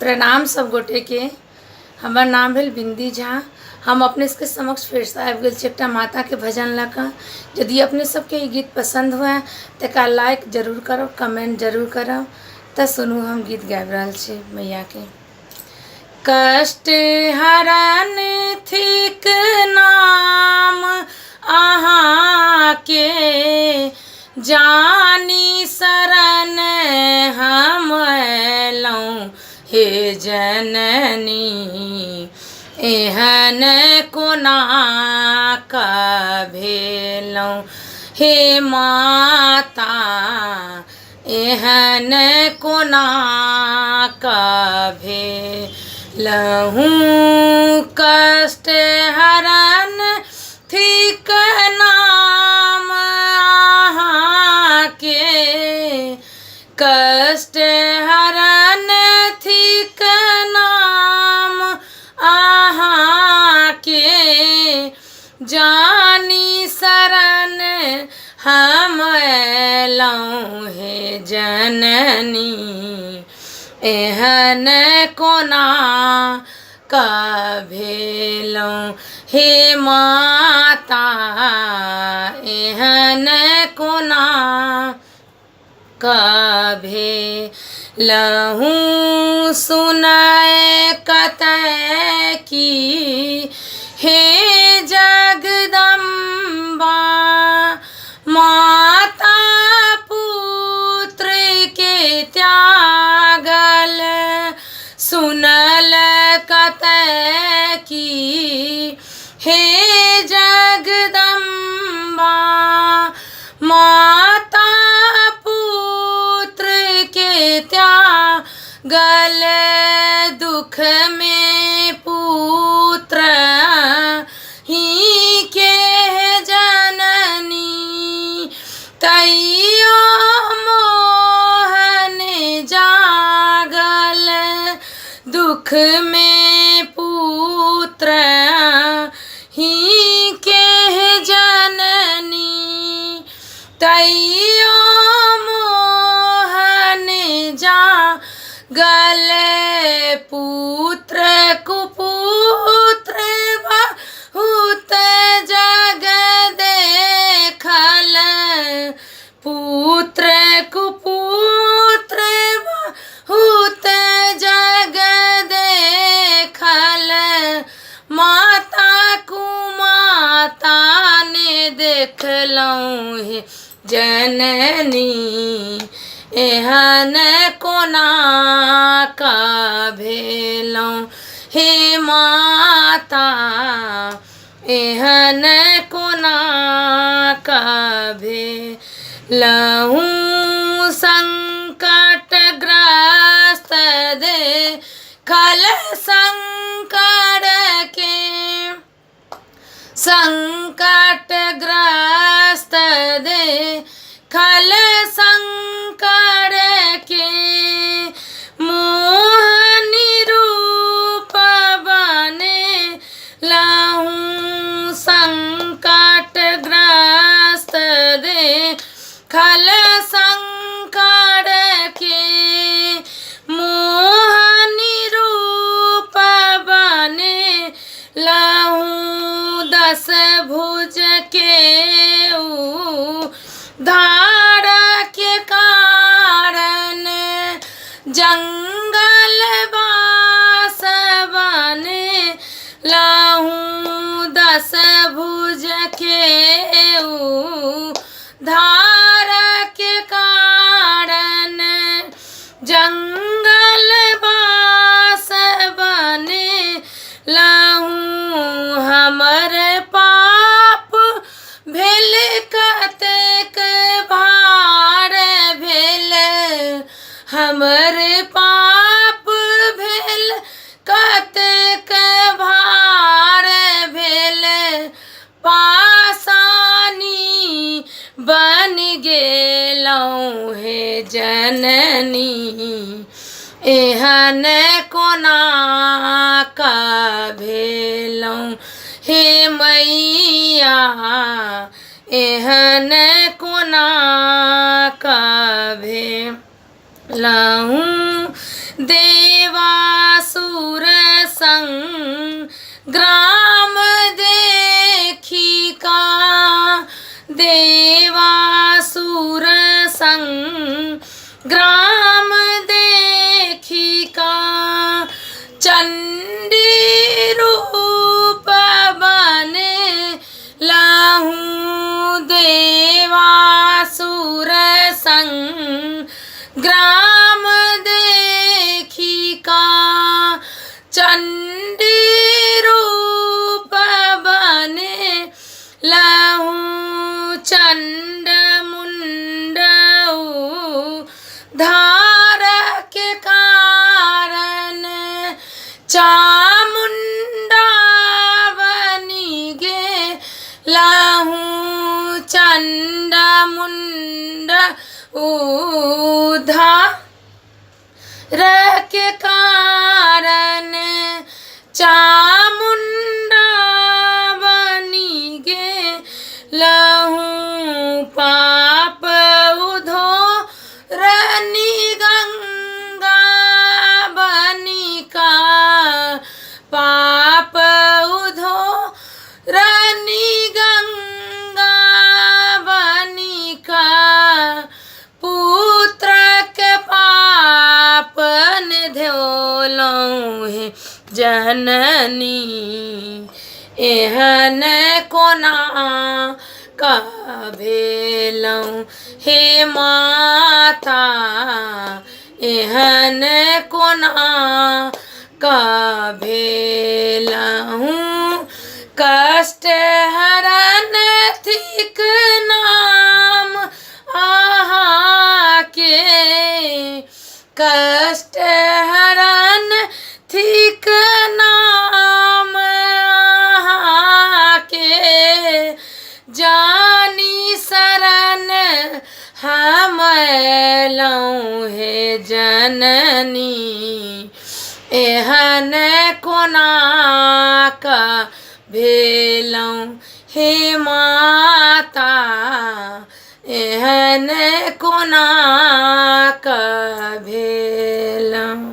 प्रणाम सब गोटे के। हमार नाम भेल बिंदी झा। हम अपने के समक्ष फिर से आबि गेल छी एकटा माता के भजन लऽ कऽ। यदि अपने सबके ई गीत पसंद हुए तऽ एकरा लाइक जरूर करब, कमेंट जरूर करब। तऽ सुनू हम गीत गाबि रहल छी मैया के। कष्ट हरन थिक नाम अहाँ के, जानी शरण हम अयलहुँ हे जननी। एहन कोना कऽ भेलहुँ हे माता, एहन कोना कऽ भेलहुँ। कष्ट हरन थिक नाम अहाँ के, कष्ट हरन थिक नाम अहाँ के, जानी शरण हम अयलहुँ हे जननी। एहन कोना कऽ भेलहुँ हे माता, एहन कोना कऽ भेलहुँ। सुनय कतय की हे जगदम्बा, माता पुत्र के त्यागल। सुनल कतय की हे जगदम्बा, माता पुत्र के त्यागल। दुख में पुत्र ही के जननी, तैयो मोहन जागल। दुख में पुत्र ही के जननी, तैयो मोहन जागल। पुत्र कुपुत्र बहुत जग देखल, पुत्र कुपुत्र बहुत जग देखल। माता कुमाता ने देखलहुँ हे जननी। एहन कोना कऽ भेलहुँ हे माता, एहन कोना कऽ भेलहुँ। संकटग्रस्त देखल संकट के, संकटग्रस्त देखल संकट के। मोहनी रूप बनेलहुँ संकटग्रस्त देखल संकट के। मोहनी रूप बनेलहुँ दस भुज के उद्धार के कारण। जंगल बास बनेलहुँ दस भुज के उद्धार के कारण। जंगल बास बनेलहुँ हमर पाप भेल कतेक भार भेल। हमर पाप भेल कतेक भार भेल। पासानी बन गेलहुँ हे जननी। एहन कोना कऽ भेलहुँ हे मैया, एहन कोना कऽ भेलहुँ। देवा के कारण चामुंडा बनी गे लहूँ पाप उधो रनी गंगा बनी का पाप उधो रनी गंगा बनी का पुत्र के पाप ध्योलौं है जननी एहन कोना का भेलौं हे माता एहन कोना का भेलहूँ कष्ट हरन थिक नाम आहा के कष्ट हरन थिक नाम आहा के जानी शरण हम लौं हे जननी एहन कोना का भेलौं हे माता एहन कोना का भेलौं।